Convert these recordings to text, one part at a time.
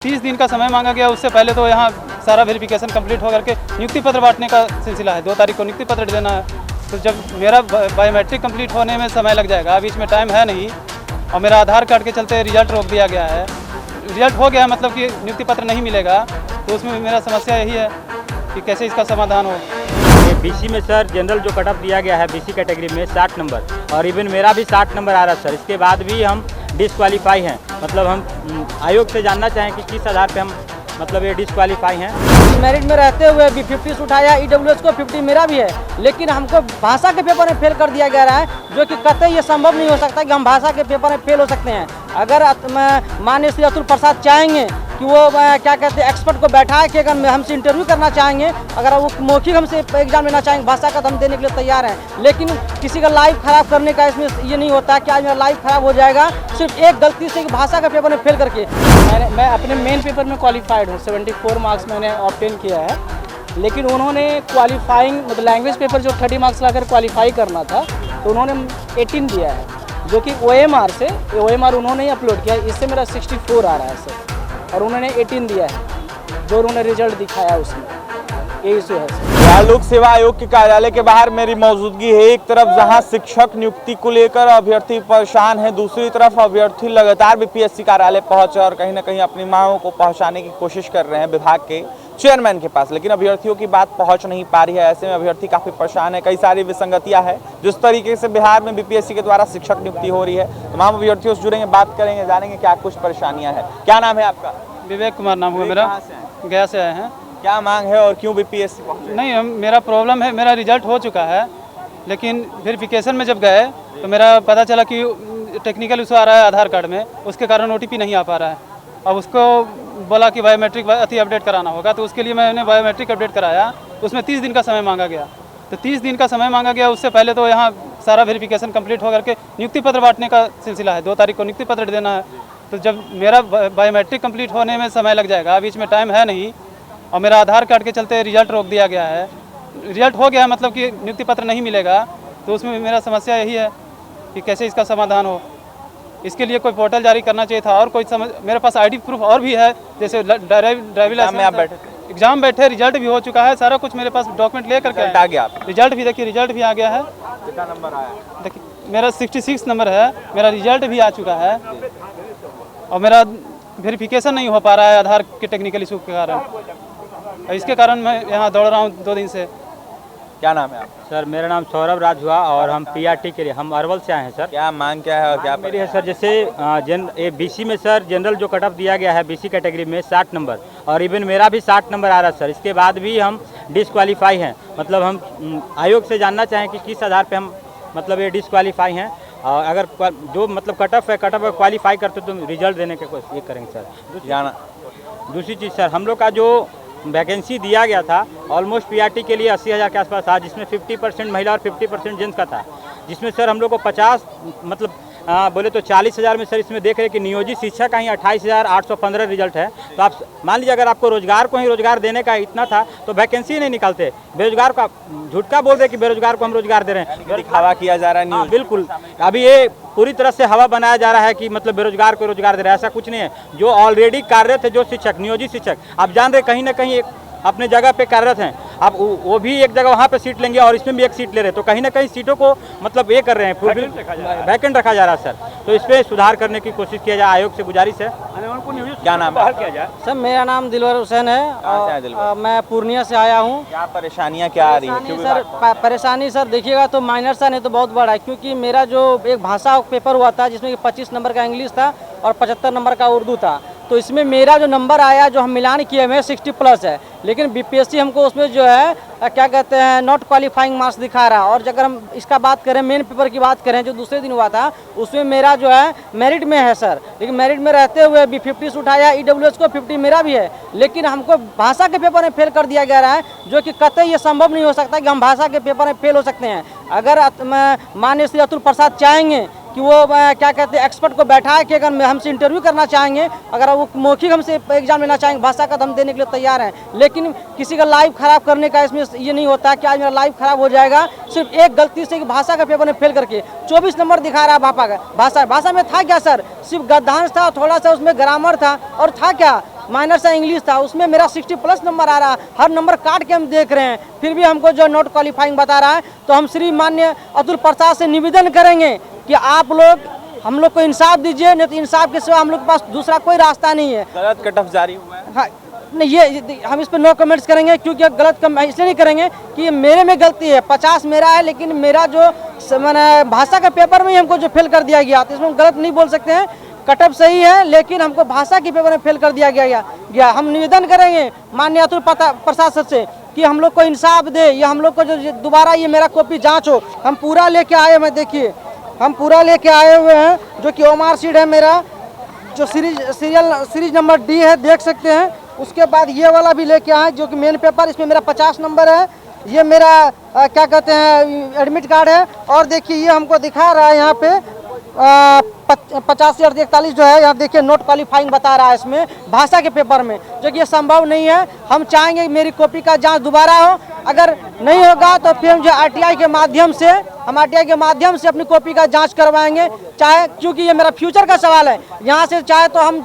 30 दिन का समय मांगा गया। उससे पहले तो यहाँ सारा वेरिफिकेशन कंप्लीट हो करके नियुक्ति पत्र बांटने का सिलसिला है। 2 तारीख को नियुक्ति पत्र देना है। तो जब मेरा बायोमेट्रिक कंप्लीट होने में समय लग जाएगा, बीच में टाइम है नहीं, और मेरा आधार कार्ड के चलते रिजल्ट रोक दिया गया है। रिजल्ट हो गया मतलब कि नियुक्ति पत्र नहीं मिलेगा, तो उसमें मेरा समस्या यही है कि कैसे इसका समाधान हो। बीसी में सर जनरल जो कट ऑफ दिया गया है बीसी कैटेगरी में 60 नंबर, और इवन मेरा भी 60 नंबर आ रहा है सर। इसके बाद भी हम डिसक्वालीफाई हैं। मतलब हम आयोग से जानना चाहें कि किस आधार पे हम मतलब ये डिसक्वालीफाई हैं। मेरिट में रहते हुए भी 50 उठाया, ईडब्ल्यूएस को 50 मेरा भी है, लेकिन हमको भाषा के पेपर में फेल कर दिया गया है, जो कि कतई ये संभव नहीं हो सकता कि हम भाषा के पेपर में फेल हो सकते हैं। अगर माननीय श्री अतुल प्रसाद चाहेंगे कि वो क्या कहते हैं एक्सपर्ट को बैठा के अगर हमसे इंटरव्यू करना चाहेंगे, अगर वो मौखिक हमसे एग्जाम लेना चाहेंगे भाषा का, तो हम देने के लिए तैयार हैं। लेकिन किसी का लाइफ खराब करने का इसमें ये नहीं होता कि आज मेरा लाइफ खराब हो जाएगा सिर्फ एक गलती से भाषा का पेपर में फेल करके। मैं अपने मेन पेपर में क्वालिफाइड हूँ, 74 मार्क्स मैंने ऑब्टेन किया है, लेकिन उन्होंने क्वालिफाइंग मतलब लैंग्वेज पेपर जो 30 मार्क्स लाकर क्वालिफाई करना था, तो उन्होंने 18 दिया है, जो कि OMR से उन्होंने ही अपलोड किया है। इससे मेरा 64 आ रहा है सर, और उन्होंने 18 दिया है जो उन्होंने रिजल्ट दिखाया उसमें। ये इशू है सर। लोक सेवा आयोग के कार्यालय के बाहर मेरी मौजूदगी है। एक तरफ जहां शिक्षक नियुक्ति को लेकर अभ्यर्थी परेशान है, दूसरी तरफ अभ्यर्थी लगातार बीपीएससी कार्यालय पहुंचे और कहीं ना कहीं अपनी मांगों को पहुंचाने की कोशिश कर रहे हैं विभाग के चेयरमैन के पास, लेकिन अभ्यर्थियों की बात पहुंच नहीं पा रही है। ऐसे में अभ्यर्थी काफी परेशान है। कई सारी विसंगतियां हैं जिस तरीके से बिहार में बीपीएससी के द्वारा शिक्षक नियुक्ति हो रही है। तमाम अभ्यर्थियों से जुड़ेंगे, बात करेंगे, जानेंगे क्या कुछ परेशानियां हैं। क्या नाम है आपका? विवेक कुमार नाम हुआ मेरा। गया से आए हैं। क्या मांग है और क्यों बीपीएससी पहुंचे? नहीं, मेरा प्रॉब्लम है, मेरा रिजल्ट हो चुका है, लेकिन वेरिफिकेशन में जब गए तो मेरा पता चला कि टेक्निकल इशू आ रहा है आधार कार्ड में, उसके कारण OTP नहीं आ पा रहा है। अब उसको बोला कि बायोमेट्रिक अपडेट कराना होगा, तो उसके लिए मैंने बायोमेट्रिक अपडेट कराया। उसमें 30 दिन का समय मांगा गया। तो 30 दिन का समय मांगा गया। उससे पहले तो यहाँ सारा वेरिफिकेशन कंप्लीट हो करके नियुक्ति पत्र बांटने का सिलसिला है। 2 तारीख को नियुक्ति पत्र देना है। तो जब मेरा बायोमेट्रिक कंप्लीट होने में समय लग जाएगा, बीच में टाइम है नहीं, और मेरा आधार कार्ड के चलते रिजल्ट रोक दिया गया है। रिजल्ट हो गया मतलब कि नियुक्ति पत्र नहीं मिलेगा, तो उसमें मेरा समस्या यही है कि कैसे इसका समाधान हो। इसके लिए कोई पोर्टल जारी करना चाहिए था, और कोई मेरे पास ID प्रूफ और भी है, जैसे ड्राइविंग लाइसेंस। एग्जाम बैठे, रिजल्ट भी हो चुका है, सारा कुछ मेरे पास डॉक्यूमेंट ले करके आ गया। रिजल्ट भी देखिए, रिजल्ट भी आ गया है। कितना नंबर आया? देखिए मेरा 66 नंबर है, मेरा रिजल्ट भी आ चुका है, और मेरा वेरिफिकेशन नहीं हो पा रहा है आधार के टेक्निकल इशू के कारण। इसके कारण मैं यहाँ दौड़ रहा हूँ 2 दिन से। क्या नाम है आपका? सर मेरा नाम सौरभ राज हुआ, और हम PRT के लिए हम अरवल से आए हैं सर। क्या मांग क्या है और क्या मेरी है सर, जैसे बीसी में सर जनरल जो कट ऑफ दिया गया है बीसी कैटेगरी में 60 नंबर, और इवन मेरा भी 60 नंबर आ रहा है सर। इसके बाद भी हम डिसक्वालीफाई हैं। मतलब हम आयोग से जानना चाहें कि किस आधार पे हम मतलब ये डिसक्वालीफाई हैं, और अगर जो मतलब कट ऑफ है, कट ऑफ क्वालिफाई करते तो रिजल्ट देने के कोशिश ये करेंगे सर। दूसरी चीज़ सर, हम लोग का जो वैकेंसी दिया गया था ऑलमोस्ट PRT के लिए 80,000 के आसपास था, जिसमें 50% महिला और 50% जेंट्स का था, जिसमें सर हम लोग को 50 मतलब बोले तो 40,000 में सर इसमें देख रहे कि नियोजित शिक्षा का ही 28,815 रिजल्ट है। तो आप मान लीजिए अगर आपको रोजगार को ही रोजगार देने का इतना था तो वैकेंसी नहीं निकालते। बेरोजगार का झूठ का बोल रहे कि बेरोजगार को हम रोजगार दे रहे हैं, दिखावा किया जा रहा है। हाँ बिल्कुल, अभी ये पूरी तरह से हवा बनाया जा रहा है कि मतलब बेरोजगार को रोजगार दे रहा है। ऐसा कुछ नहीं है। जो ऑलरेडी कार्यरत है, जो शिक्षक नियोजित शिक्षक, आप जान रहे कहीं ना कहीं एक अपने जगह पे कार्यरत हैं, आप वो भी एक जगह वहाँ पे सीट लेंगे और इसमें भी एक सीट ले रहे हैं, तो कहीं ना कहीं सीटों को मतलब ये कर रहे हैं, वैकेंट रखा जा रहा है सर। तो इस पर सुधार करने की कोशिश किया जाए, आयोग से गुजारिश है। क्या नाम है? सर मेरा नाम दिलवर हुसैन है, और मैं पूर्णिया से आया हूँ। क्या परेशानियाँ क्या आ रही है सर? परेशानी सर देखिएगा तो माइनर सा नहीं तो बहुत बड़ा है, क्योंकि मेरा जो एक भाषा पेपर हुआ था जिसमें 25 नंबर का इंग्लिश था और 75 नंबर का उर्दू था, तो इसमें मेरा जो नंबर आया जो हम मिलान किए हुए 60+ है, लेकिन बीपीएससी हमको उसमें जो है क्या कहते हैं नॉट क्वालिफाइंग मार्क्स दिखा रहा। और अगर हम इसका बात करें, मेन पेपर की बात करें जो दूसरे दिन हुआ था, उसमें मेरा जो है मेरिट में है सर, लेकिन मेरिट में रहते हुए भी 50 उठाया, ईडब्ल्यूएस को 50 मेरा भी है, लेकिन हमको भाषा के पेपर में फेल कर दिया गया है, जो कि कतई ये संभव नहीं हो सकता कि हम भाषा के पेपर में फेल हो सकते हैं। अगर माननीय श्री अतुल प्रसाद चाहेंगे कि वो क्या कहते हैं एक्सपर्ट को बैठा के अगर हमसे इंटरव्यू करना चाहेंगे, अगर वो मौखिक हमसे एग्जाम लेना चाहेंगे भाषा का, तो हम देने के लिए तैयार हैं। लेकिन किसी का लाइफ खराब करने का इसमें ये नहीं होता कि आज मेरा लाइफ खराब हो जाएगा सिर्फ एक गलती से भाषा का पेपर में फेल करके। 24 नंबर दिखा रहा है भाषा में था क्या सर? सिर्फ गद्यांश था, थोड़ा सा उसमें ग्रामर था, और था क्या माइनर सा इंग्लिश था, उसमें मेरा 60+ नंबर आ रहा है। हर नंबर काट के हम देख रहे हैं, फिर भी हमको जो नॉट क्वालिफाइंग बता रहा है। तो हम श्री मान्य अतुल प्रसाद से निवेदन करेंगे कि आप लोग हम लोग को इंसाफ दीजिए, नहीं तो इंसाफ के सिवा हम लोग के पास दूसरा कोई रास्ता नहीं है। गलत कट ऑफ जारी हुआ है। हाँ, नहीं ये हम इस पर नो कमेंट्स करेंगे, क्योंकि गलत कम इसलिए नहीं करेंगे कि मेरे में गलती है। 50 मेरा है, लेकिन मेरा जो मैंने भाषा के पेपर में ही हमको जो फेल कर दिया गया, तो इसमें गलत नहीं बोल सकते हैं। कट ऑफ सही है, लेकिन हमको भाषा के पेपर में फेल कर दिया गया। हम निवेदन करेंगे माननीय अतुल प्रसाद सर से कि हम लोग को इंसाफ दे, या हम लोग को जो दोबारा ये मेरा कॉपी जाँच हो। हम पूरा लेके आए, मैं देखिए हम पूरा लेके आए हुए हैं, जो कि ओमार सीट है मेरा, जो सीरीज नंबर D है, देख सकते हैं। उसके बाद ये वाला भी लेके आए, जो कि मेन पेपर, इसमें मेरा 50 नंबर है। ये मेरा क्या कहते हैं एडमिट कार्ड है। और देखिए ये हमको दिखा रहा है यहाँ पे 85/41 जो है, यहाँ देखिए नोट क्वालिफाइंग बता रहा है इसमें भाषा के पेपर में, जो कि ये संभव नहीं है। हम चाहेंगे कि मेरी कॉपी का जांच दोबारा हो। अगर नहीं होगा तो फिर हम जो RTI के माध्यम से अपनी कॉपी का जांच करवाएंगे, चाहे, क्योंकि ये मेरा फ्यूचर का सवाल है। यहाँ से चाहे तो हम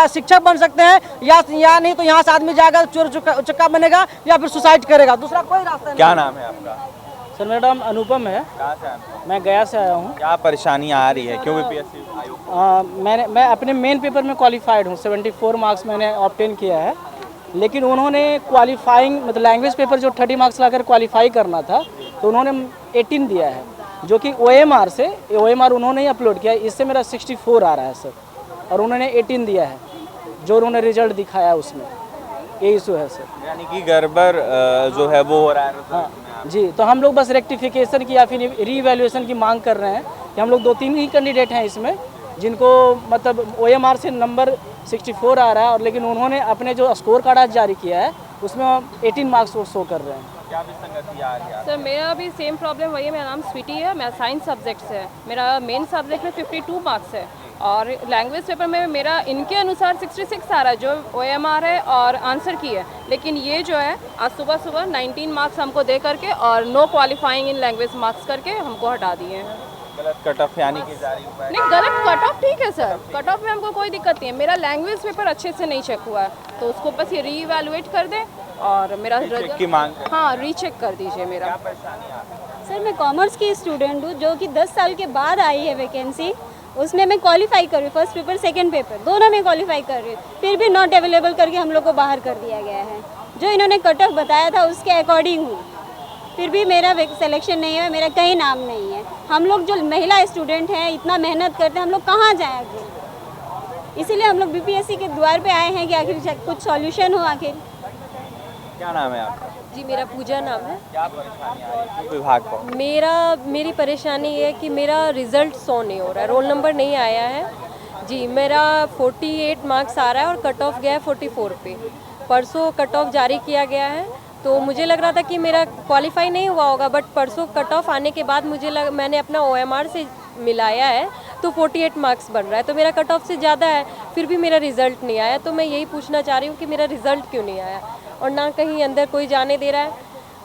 शिक्षक बन सकते हैं, या नहीं तो यहाँ से आदमी जाएगा चोर चक्का बनेगा, या फिर सुसाइड करेगा, दूसरा कोई रास्ता नहीं। क्या नाम है आपका? सर मेरा नाम अनुपम है। कहाँ से आए? मैं गया से आया हूँ। क्या परेशानियाँ आ रही है, क्यों बीपीएससी आयोग? मैं अपने मेन पेपर में क्वालिफाइड हूँ, 74 मार्क्स मैंने ऑब्टेन किया है। लेकिन उन्होंने क्वालिफाइंग मतलब लैंग्वेज पेपर जो 30 मार्क्स लाकर क्वालिफाई करना था, तो उन्होंने 18 दिया है, जो कि OMR उन्होंने ही अपलोड किया है। इससे मेरा 64 आ रहा है सर, और उन्होंने 18 दिया है, जो उन्होंने रिजल्ट दिखाया है उसमें। ये इशू है सर। यानी कि गड़बड़ जो है वो हो रहा है। हाँ जी, तो हम लोग बस रेक्टिफिकेशन की या फिर रीवैल्यूएशन की मांग कर रहे हैं कि हम लोग 2-3 ही कैंडिडेट हैं इसमें, जिनको मतलब OMR से नंबर 64 आ रहा है, और लेकिन उन्होंने अपने जो स्कोर कार्ड आज जारी किया है उसमें 18 मार्क्स वो शो कर रहे हैं। क्या विसंगति आ रही है? सर मेरा भी सेम प्रॉब्लम वही है। मेरा नाम स्वीटी है, मैं साइंस सब्जेक्ट से है। मेरा मेन सब्जेक्ट में 52 मार्क्स है, और लैंग्वेज पेपर में मेरा इनके अनुसार 66 आ रहा है, जो OMR है और आंसर की है। लेकिन ये जो है आज सुबह 19 मार्क्स हमको दे करके और no qualifying in language marks करके हमको हटा दिए हैं। गलत कट ऑफ यानी कि जारी हुआ है। नहीं, गलत कट ऑफ ठीक है सर, कट ऑफ में हमको कोई दिक्कत नहीं है। मेरा लैंग्वेज पेपर अच्छे से नहीं चेक हुआ है, तो उसको बस ये रीइवैल्यूएट कर दें और मेरा रीचेक की मांग है। हाँ, रीचेक कर दीजिए मेरा। क्या परेशानी आ रही है? सर मैं कॉमर्स की स्टूडेंट हूँ, जो कि 10 साल के बाद आई है वैकेंसी। उसमें मैं क्वालिफाई कर रही हूँ, फर्स्ट पेपर सेकंड पेपर दोनों में क्वालिफाई कर रही हूँ, फिर भी नॉट अवेलेबल करके हम लोग को बाहर कर दिया गया है। जो इन्होंने कट ऑफ बताया था उसके अकॉर्डिंग हूँ, फिर भी मेरा सिलेक्शन नहीं है, मेरा कहीं नाम नहीं है। हम लोग जो महिला स्टूडेंट हैं इतना मेहनत करते हैं, हम लोग कहाँ जाएं आखिर? इसीलिए हम लोग BPSC के द्वार पे आए हैं कि आखिर कुछ सॉल्यूशन हो आखिर। क्या नाम है आपका? जी मेरा पूजा नाम है। क्या परेशानी आ रही है विभाग को? मेरी परेशानी ये है कि मेरा रिज़ल्ट 100 नहीं हो रहा है, रोल नंबर नहीं आया है जी। मेरा 48 मार्क्स आ रहा है और कट ऑफ गया है 44 पे। परसों कट ऑफ जारी किया गया है, तो मुझे लग रहा था कि मेरा क्वालिफाई नहीं हुआ होगा, बट परसों कट ऑफ आने के बाद मैंने अपना OMR से मिलाया है तो 48 मार्क्स बन रहा है, तो मेरा कट ऑफ से ज़्यादा है, फिर भी मेरा रिज़ल्ट नहीं आया। तो मैं यही पूछना चाह रही हूँ कि मेरा रिज़ल्ट क्यों नहीं आया, और ना कहीं अंदर कोई जाने दे रहा है।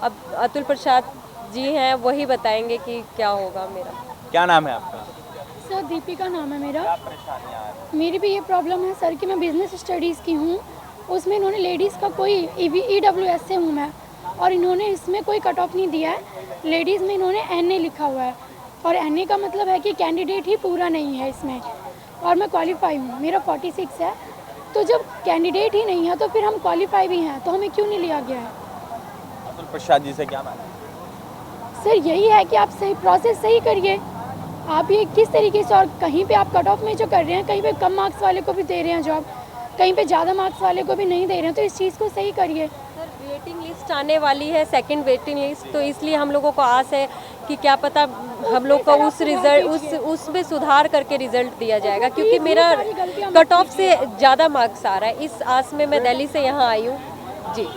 अब अतुल प्रसाद जी हैं, वही बताएंगे कि क्या होगा मेरा। क्या नाम है आपका? सर दीपिका नाम है मेरा। क्या परेशानी आ रही है? मेरी भी ये प्रॉब्लम है सर कि मैं बिज़नेस स्टडीज़ की हूँ, उसमें इन्होंने लेडीज़ का कोई EWS से हूँ मैं, और इन्होंने इसमें कोई कट ऑफ नहीं दिया है। लेडीज़ में इन्होंने NA लिखा हुआ है, और NA का मतलब है कि कैंडिडेट ही पूरा नहीं है इसमें, और मैं क्वालिफाई हूँ, मेरा 46 है। तो जब कैंडिडेट ही नहीं है तो फिर हम क्वालिफाई भी हैं, तो हमें क्यों नहीं लिया गया है? अतुल प्रसाद जी से क्या मांग? सर यही है कि आप सही प्रोसेस सही करिए। आप ये किस तरीके से, और कहीं पे आप कट ऑफ में जो कर रहे हैं, कहीं पे कम मार्क्स वाले को भी दे रहे हैं जॉब, कहीं पे ज़्यादा मार्क्स वाले को भी नहीं दे रहे हैं, तो इस चीज़ को सही करिए। सर वेटिंग लिस्ट आने वाली है, सेकंड वेटिंग लिस्ट, तो इसलिए हम लोगों को आस है कि क्या पता हम लोग को उसमें सुधार करके रिजल्ट दिया जाएगा, क्योंकि मेरा कट ऑफ से ज़्यादा मार्क्स आ रहा है। इस आस में मैं दिल्ली से यहाँ आई हूँ जी।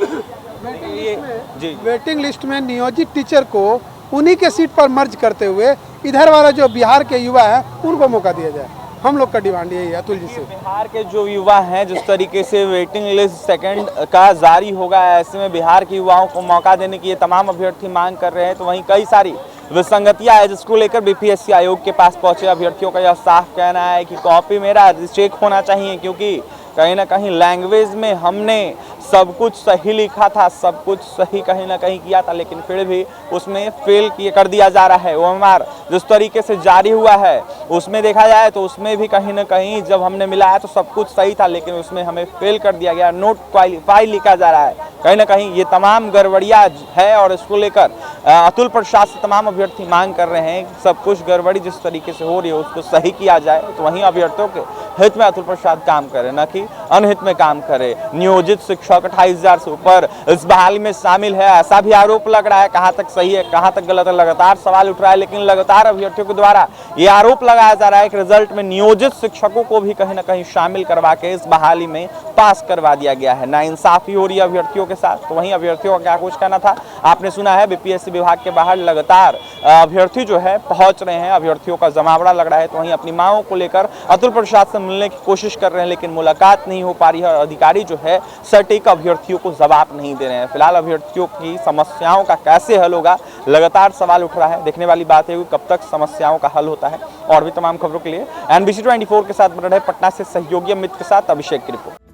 जी वेटिंग लिस्ट में नियोजित टीचर को उन्हीं के सीट पर मर्ज करते हुए इधर वाला जो बिहार के युवा है उनको मौका दिया जाए। हम लोग का डिमांड यही है अतुल जी से। बिहार के जो युवा हैं, जिस तरीके से वेटिंग लिस्ट सेकंड का जारी होगा, ऐसे में बिहार के युवाओं को मौका देने की ये तमाम अभ्यर्थी मांग कर रहे हैं। तो वहीं कई सारी विसंगतियां है, जिसको लेकर BPSC आयोग के पास पहुंचे अभ्यर्थियों का यह साफ कहना है कि कॉपी मेरा चेक होना चाहिए, क्योंकि कहीं ना कहीं लैंग्वेज में हमने सब कुछ सही लिखा था, सब कुछ सही कहीं ना कहीं किया था, लेकिन फिर भी उसमें फेल कर दिया जा रहा है। OMR जिस तरीके से जारी हुआ है उसमें देखा जाए तो उसमें भी कहीं ना कहीं जब हमने मिलाया तो सब कुछ सही था, लेकिन उसमें हमें फेल कर दिया गया, नोट क्वालिफाई लिखा जा रहा है। कहीं ना कहीं ये तमाम गड़बड़ियाँ है और इसको लेकर अतुल प्रसाद से तमाम अभ्यर्थी मांग कर रहे हैं सब कुछ गड़बड़ी जिस तरीके से हो रही है उसको सही किया जाए। तो वहीं अभ्यर्थियों के हित में अतुल प्रसाद काम करे, न कि अनहित में काम करे। नियोजित शिक्षक 28,000 से ऊपर इस बहाली में शामिल है, ऐसा भी आरोप लग रहा है। कहाँ तक सही है, कहाँ तक गलत है, लगातार सवाल उठ रहा है। लेकिन लगातार अभ्यर्थियों के द्वारा ये आरोप लगाया जा रहा है कि रिजल्ट में नियोजित शिक्षकों को भी कहीं ना कहीं शामिल करवा के इस बहाली में पास करवा दिया गया है। नाइंसाफी हो रही है अभ्यर्थियों के साथ। तो वहीं अभ्यर्थियों का क्या कुछ कहना था आपने सुना है। बीपीएससी विभाग के बाहर लगातार अभ्यर्थी जो है पहुंच रहे हैं, अभ्यर्थियों का जमावड़ा लग रहा है। तो वहीं अपनी मांगों को लेकर अतुल प्रसाद से मिलने की कोशिश कर रहे हैं, लेकिन मुलाकात नहीं हो पा रही है और अधिकारी जो है सटीक अभ्यर्थियों को जवाब नहीं दे रहे हैं। फिलहाल अभ्यर्थियों की समस्याओं का कैसे हल होगा, लगातार सवाल उठ रहा है। देखने वाली बात है कि कब तक समस्याओं का हल होता है। और भी तमाम खबरों के लिए NBC 24 के साथ बन रहे पटना से सहयोगी अमित के साथ अभिषेक की रिपोर्ट।